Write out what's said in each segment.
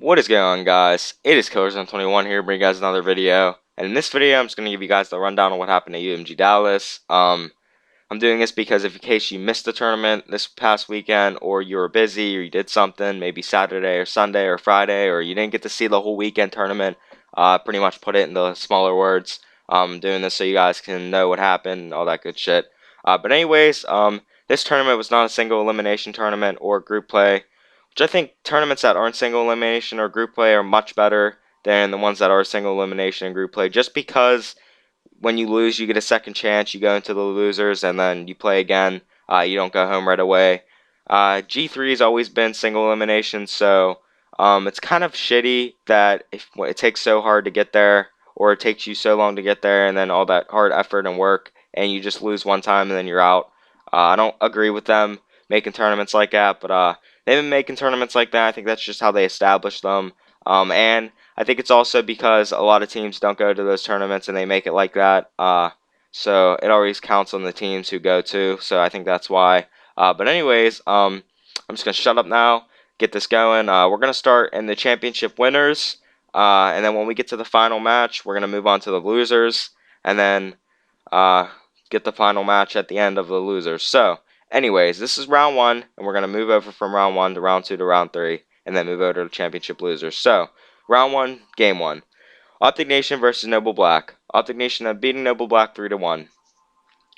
What is going on, guys? It is Killers21 here, bringing you guys another video. And in this video, I'm just going to give you guys the rundown on what happened at UMG Dallas. I'm doing this because if in case you missed the tournament this past weekend, or you were busy, or you did something, maybe Saturday or Sunday or Friday, or you didn't get to see the whole weekend tournament, pretty much put it into smaller words. I'm doing this so you guys can know what happened and all that good shit. But anyways, this tournament was not a single elimination tournament or group play, which I think tournaments that aren't single elimination or group play are much better than the ones that are single elimination and group play, just because when you lose, you get a second chance. You go into the losers, and then you play again. You don't go home right away. G3 has always been single elimination, so it's kind of shitty that it takes so hard to get there, or it takes you so long to get there, and then all that hard effort and work, and you just lose one time and then you're out. I don't agree with them making tournaments like that, but they've been making tournaments like that. I think that's just how they establish them. And I think it's also because a lot of teams don't go to those tournaments and they make it like that. So it always counts on the teams who go to. So I think that's why. But anyways, I'm just going to shut up now, get this going. We're going to start in the championship winners. And then when we get to the final match, we're going to move on to the losers. And then get the final match at the end of the losers. So anyways, this is round one. And we're going to move over from round one to round two to round three. And then move over to the championship losers. So round one, game one. Optic Nation versus Noble Black. Optic Nation have beating Noble Black 3-1.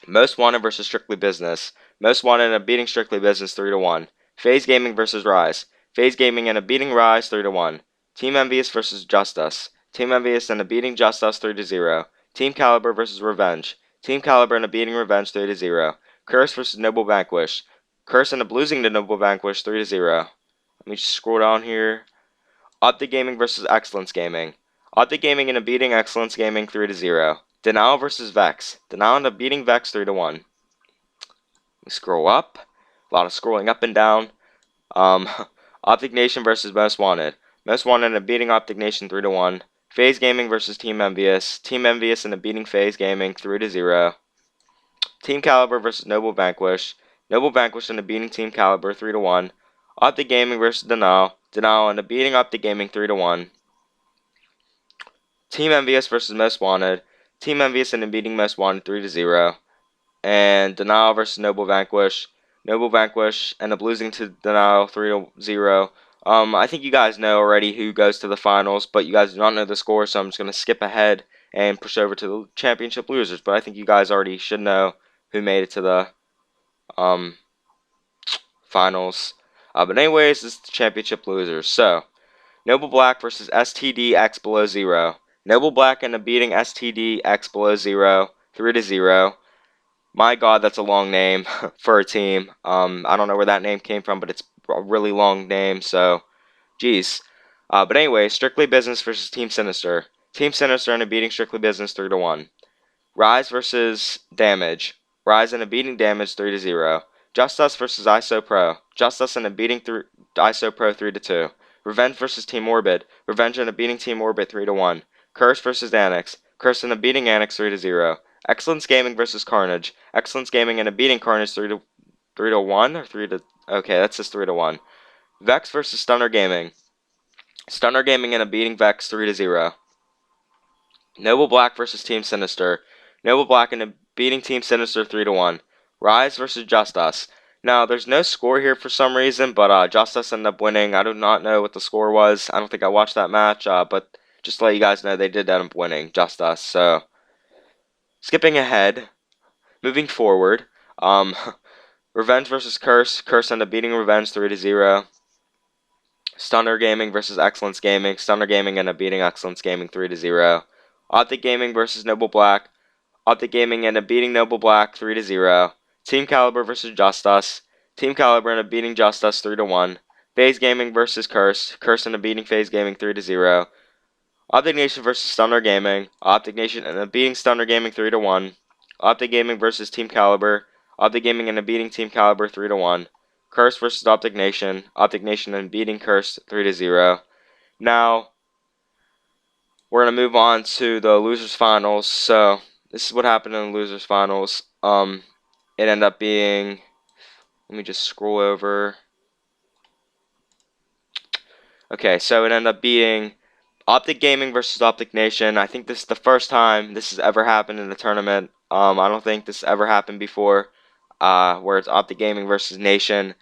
Most Wanted versus Strictly Business. Most Wanted and beating Strictly Business 3-1. FaZe Gaming versus Rise. FaZe Gaming and beating Rise 3-1. Team Envious versus Just Us. Team Envious and beating Just Us 3-0. Team Caliber versus Revenge. Team Caliber and beating Revenge 3-0. Curse versus Noble Vanquish. Curse and losing to Noble Vanquish 3-0. Let me just scroll down here. Optic Gaming versus Excellence Gaming. Optic Gaming and beating Excellence Gaming 3-0. Denial versus Vex. Denial and beating Vex 3-1. We scroll up. A lot of scrolling up and down. Optic Nation versus Most Wanted. Most Wanted and beating Optic Nation 3-1. FaZe Gaming versus Team Envious. Team Envious and beating FaZe Gaming 3-0. Team Caliber versus Noble Vanquish. Noble Vanquish and beating Team Caliber 3-1. Optic Gaming versus Denial. Denial and beating Optic Gaming 3-1. Team Envious versus Most Wanted. Team Envious and beating Most Wanted 3-0. And Denial versus Noble Vanquish. Noble Vanquish and losing to Denial 3-0. I think you guys know already who goes to the finals, but you guys do not know the score, so I'm just going to skip ahead and push over to the championship losers. But I think you guys already should know who made it to the finals. But anyways, this is the championship losers. So, Noble Black versus STD X Below Zero. Noble Black and beating STD X Below Zero 3-0. My God, that's a long name for a team. I don't know where that name came from, but it's a really long name, so geez. But anyway, Strictly Business versus Team Sinister. Team Sinister and beating Strictly Business 3-1. Rise versus Damage. Rise and beating Damage 3-0. Just Us versus ISO Pro. Just Us and beating ISO Pro 3-2. Revenge versus Team Orbit. Revenge and beating Team Orbit 3-1. Curse versus Annex. Curse and beating Annex 3-0. Excellence Gaming versus Carnage. Excellence Gaming and beating Carnage 3-1 or 3 to. Okay, that's just 3-1. Vex versus Stunner Gaming. Stunner Gaming and beating Vex 3-0. Noble Black versus Team Sinister. Noble Black and beating Team Sinister 3-1. Rise versus Just Us. Now, there's no score here for some reason, but Just Us ended up winning. I do not know what the score was. I don't think I watched that match, but just to let you guys know, they did end up winning, Just Us. So, skipping ahead, moving forward, Revenge versus Curse. Curse ended up beating Revenge 3-0. Stunner Gaming versus Excellence Gaming. Stunner Gaming ended up beating Excellence Gaming 3-0. Optic Gaming versus Noble Black. Optic Gaming ended up beating Noble Black 3-0. Team Caliber versus Just Us. Team Caliber ended up beating Just Us 3-1. FaZe Gaming versus Curse. Curse ended up beating FaZe Gaming 3-0. Optic Nation versus Stunner Gaming. Optic Nation ended up beating Stunner Gaming 3-1. Optic Gaming versus Team Caliber. Optic Gaming ended up beating Team Caliber 3-1. Curse versus Optic Nation. Optic Nation ended up beating Curse 3-0. Now, we're going to move on to the losers finals. So, this is what happened in the losers finals. It ended up being, let me just scroll over. Okay, so it ended up being Optic Gaming versus Optic Nation. I think this is the first time this has ever happened in a tournament. I don't think this ever happened before, where it's Optic Gaming versus Nation.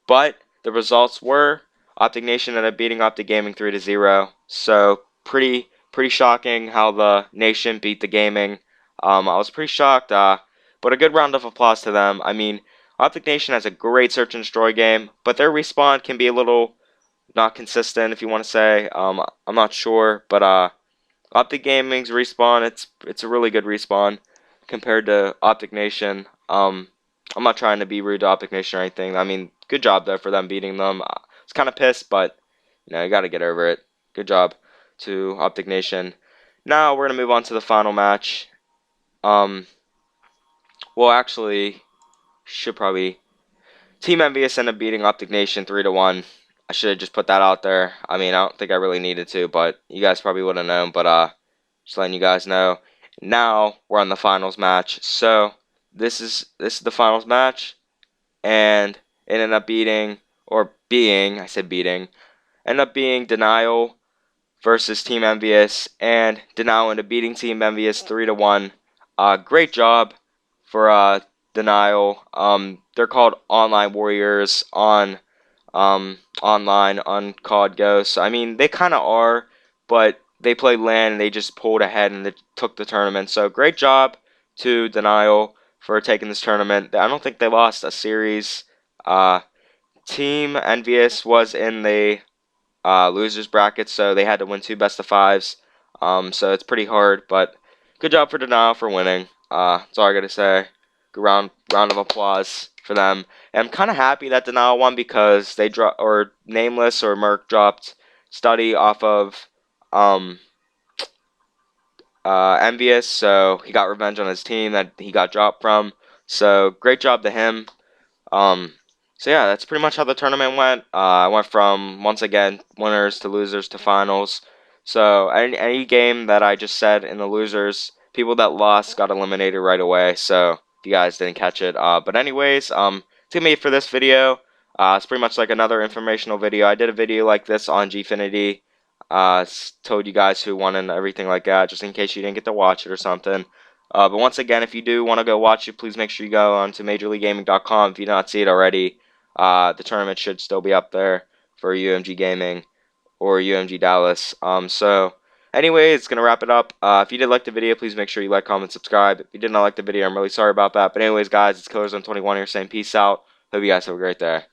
But the results were Optic Nation ended up beating Optic Gaming 3-0. So pretty shocking how the Nation beat the Gaming. I was pretty shocked, but a good round of applause to them. I mean, Optic Nation has a great search and destroy game, but their respawn can be a little not consistent, if you want to say. I'm not sure, but Optic Gaming's respawn, it's a really good respawn compared to Optic Nation. I'm not trying to be rude to Optic Nation or anything. I mean, good job though for them beating them. I was kind of pissed, but you got to get over it. Good job to Optic Nation. Now we're gonna move on to the final match. Um, well, actually, should probably Team Envious ended up beating Optic Nation 3-1. I should have just put that out there. I mean, I don't think I really needed to, but you guys probably would have known. But just letting you guys know. Now we're on the finals match. So this is the finals match, and it ended up beating or being I said beating ended up being Denial versus Team Envious, and Denial ended up beating Team Envious 3-1. Great job for Denial. They're called Online Warriors online on COD Ghosts. I mean, they kind of are, but they played LAN and they just pulled ahead and they took the tournament. So great job to Denial for taking this tournament. I don't think they lost a series. Uh, Team Envious was in the losers bracket, so they had to win two best of fives. So it's pretty hard, but good job for Denial for winning. That's all I gotta say. Good round of applause for them. And I'm kind of happy that Denial won because they or Nameless or Merc dropped Study off of um, Envious, so he got revenge on his team that he got dropped from. So great job to him. Um, so yeah, that's pretty much how the tournament went. I went from once again winners to losers to finals. So any game that I just said in the losers, people that lost got eliminated right away. So if you guys didn't catch it, but anyways, it's gonna be it for this video. It's pretty much like another informational video. I did a video like this on Gfinity. Told you guys who won and everything like that, just in case you didn't get to watch it or something. But once again, if you do want to go watch it, please make sure you go on to MajorLeagueGaming.com if you do not see it already. The tournament should still be up there for UMG Gaming or UMG Dallas. So, anyway, it's going to wrap it up. If you did like the video, please make sure you like, comment, subscribe. If you did not like the video, I'm really sorry about that. But anyways, guys, it's KillerZone21 here saying peace out. Hope you guys have a great day.